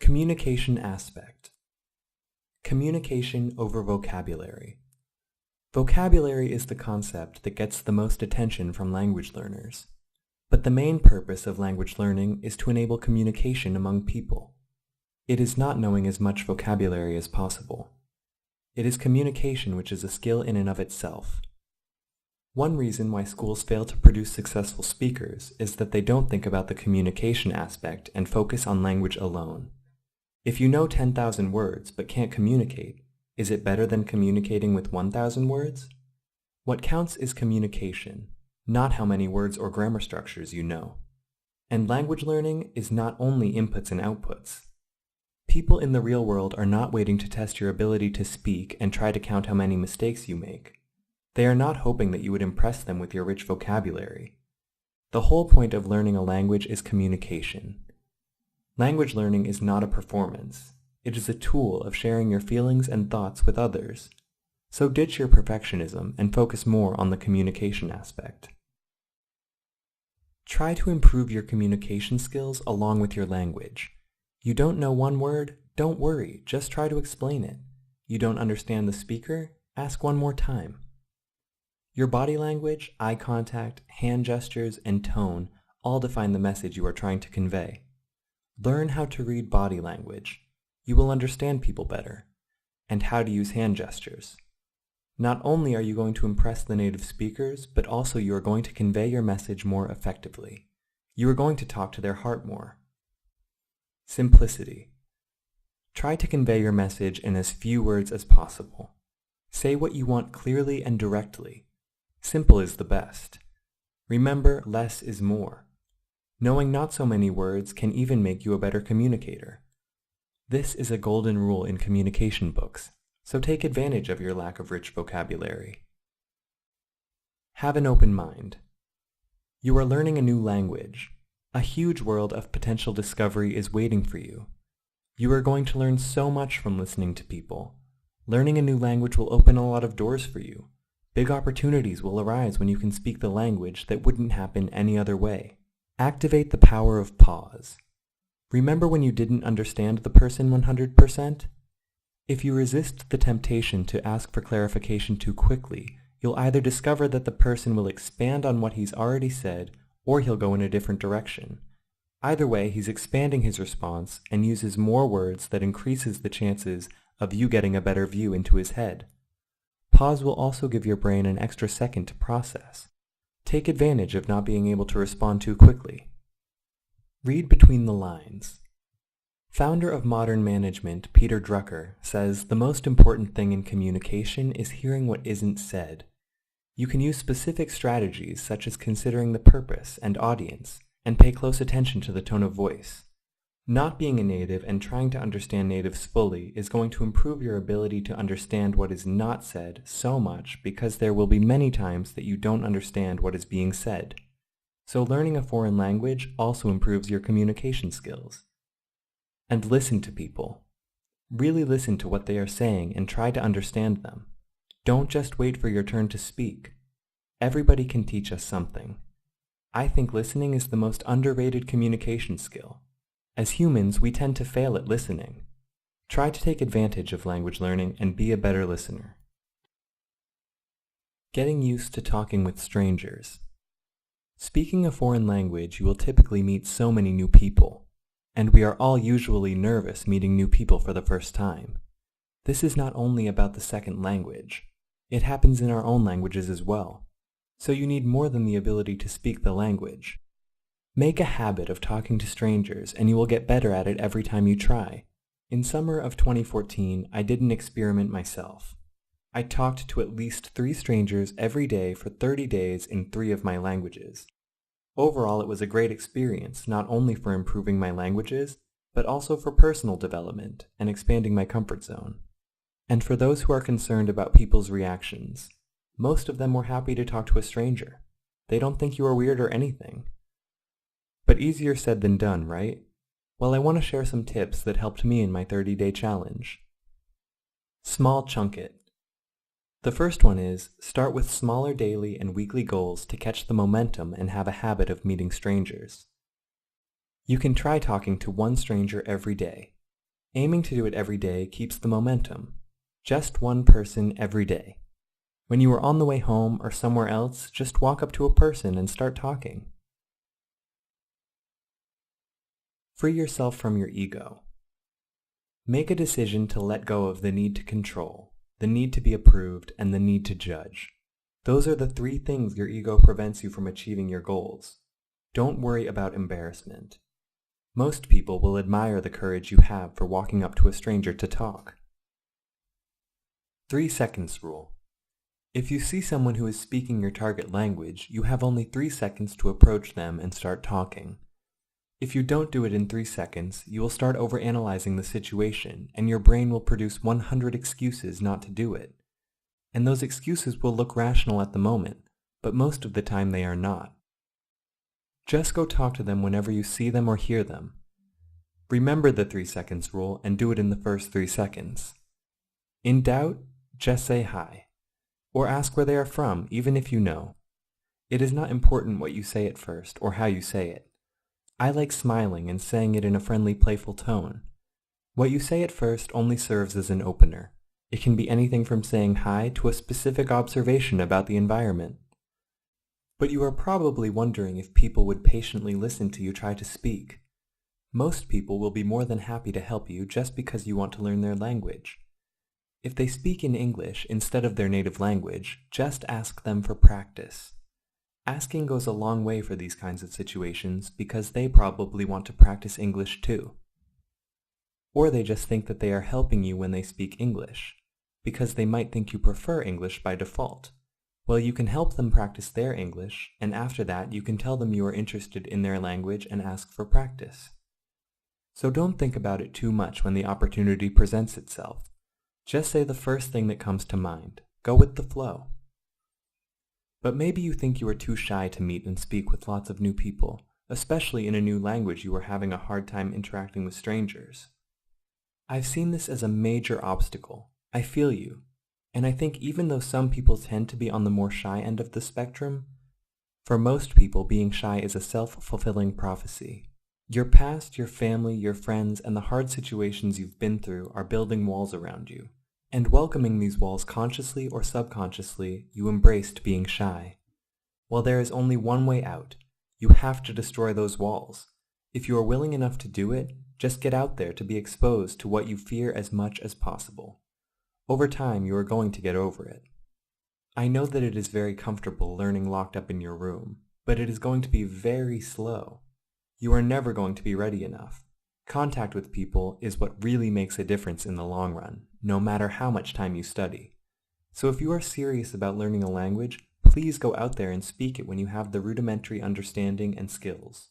Communication aspect. Communication over vocabulary. Vocabulary is the concept that gets the most attention from language learners. But the main purpose of language learning is to enable communication among people. It is not knowing as much vocabulary as possible. It is communication which is a skill in and of itself. One reason why schools fail to produce successful speakers is that they don't think about the communication aspect and focus on language alone. If you know 10,000 words but can't communicate, is it better than communicating with 1,000 words? What counts is communication, not how many words or grammar structures you know. And language learning is not only inputs and outputs. People in the real world are not waiting to test your ability to speak and try to count how many mistakes you make. They are not hoping that you would impress them with your rich vocabulary. The whole point of learning a language is communication. Language learning is not a performance. It is a tool of sharing your feelings and thoughts with others. So ditch your perfectionism and focus more on the communication aspect. Try to improve your communication skills along with your language. You don't know one word? Don't worry, just try to explain it. You don't understand the speaker? Ask one more time. Your body language, eye contact, hand gestures, and tone all define the message you are trying to convey. Learn how to read body language. You will understand people better. And how to use hand gestures. Not only are you going to impress the native speakers, but also you are going to convey your message more effectively. You are going to talk to their heart more. Simplicity. Try to convey your message in as few words as possible. Say what you want clearly and directly. Simple is the best. Remember, less is more. Knowing not so many words can even make you a better communicator. This is a golden rule in communication books, so take advantage of your lack of rich vocabulary. Have an open mind. You are learning a new language. A huge world of potential discovery is waiting for you. You are going to learn so much from listening to people. Learning a new language will open a lot of doors for you. Big opportunities will arise when you can speak the language that wouldn't happen any other way. Activate the power of pause. Remember when you didn't understand the person 100%? If you resist the temptation to ask for clarification too quickly, you'll either discover that the person will expand on what he's already said, or he'll go in a different direction. Either way, he's expanding his response and uses more words that increases the chances of you getting a better view into his head. Pause will also give your brain an extra second to process. Take advantage of not being able to respond too quickly. Read between the lines. Founder of modern management, Peter Drucker, says the most important thing in communication is hearing what isn't said. You can use specific strategies such as considering the purpose and audience, and pay close attention to the tone of voice. Not being a native and trying to understand natives fully is going to improve your ability to understand what is not said so much because there will be many times that you don't understand what is being said. So learning a foreign language also improves your communication skills. And listen to people. Really listen to what they are saying and try to understand them. Don't just wait for your turn to speak. Everybody can teach us something. I think listening is the most underrated communication skill. As humans, we tend to fail at listening. Try to take advantage of language learning and be a better listener. Getting used to talking with strangers. Speaking a foreign language, you will typically meet so many new people, and we are all usually nervous meeting new people for the first time. This is not only about the second language. It happens in our own languages as well. So you need more than the ability to speak the language. Make a habit of talking to strangers and you will get better at it every time you try. In summer of 2014, I did an experiment myself. I talked to at least 3 strangers every day for 30 days in 3 of my languages. Overall, it was a great experience, not only for improving my languages, but also for personal development and expanding my comfort zone. And for those who are concerned about people's reactions, most of them were happy to talk to a stranger. They don't think you are weird or anything. But easier said than done, right? Well, I want to share some tips that helped me in my 30-day challenge. Small chunk it. The first one is, start with smaller daily and weekly goals to catch the momentum and have a habit of meeting strangers. You can try talking to one stranger every day. Aiming to do it every day keeps the momentum. Just one person every day. When you are on the way home or somewhere else, just walk up to a person and start talking. Free yourself from your ego. Make a decision to let go of the need to control, the need to be approved, and the need to judge. Those are the 3 things your ego prevents you from achieving your goals. Don't worry about embarrassment. Most people will admire the courage you have for walking up to a stranger to talk. 3 seconds rule. If you see someone who is speaking your target language, you have only 3 seconds to approach them and start talking. If you don't do it in 3 seconds, you will start overanalyzing the situation, and your brain will produce 100 excuses not to do it. And those excuses will look rational at the moment, but most of the time they are not. Just go talk to them whenever you see them or hear them. Remember the 3 seconds rule and do it in the first 3 seconds. In doubt, just say hi, or ask where they are from, even if you know. It is not important what you say at first or how you say it. I like smiling and saying it in a friendly, playful tone. What you say at first only serves as an opener. It can be anything from saying hi to a specific observation about the environment. But you are probably wondering if people would patiently listen to you try to speak. Most people will be more than happy to help you just because you want to learn their language. If they speak in English instead of their native language, just ask them for practice. Asking goes a long way for these kinds of situations because they probably want to practice English too. Or they just think that they are helping you when they speak English, because they might think you prefer English by default. Well, you can help them practice their English, and after that you can tell them you are interested in their language and ask for practice. So don't think about it too much when the opportunity presents itself. Just say the first thing that comes to mind. Go with the flow. But maybe you think you are too shy to meet and speak with lots of new people, especially in a new language you are having a hard time interacting with strangers. I've seen this as a major obstacle. I feel you. And I think even though some people tend to be on the more shy end of the spectrum, for most people being shy is a self-fulfilling prophecy. Your past, your family, your friends, and the hard situations you've been through are building walls around you. And welcoming these walls consciously or subconsciously, you embraced being shy. Well, there is only one way out. You have to destroy those walls. If you are willing enough to do it, just get out there to be exposed to what you fear as much as possible. Over time, you are going to get over it. I know that it is very comfortable learning locked up in your room, but it is going to be very slow. You are never going to be ready enough. Contact with people is what really makes a difference in the long run, no matter how much time you study. So if you are serious about learning a language, please go out there and speak it when you have the rudimentary understanding and skills.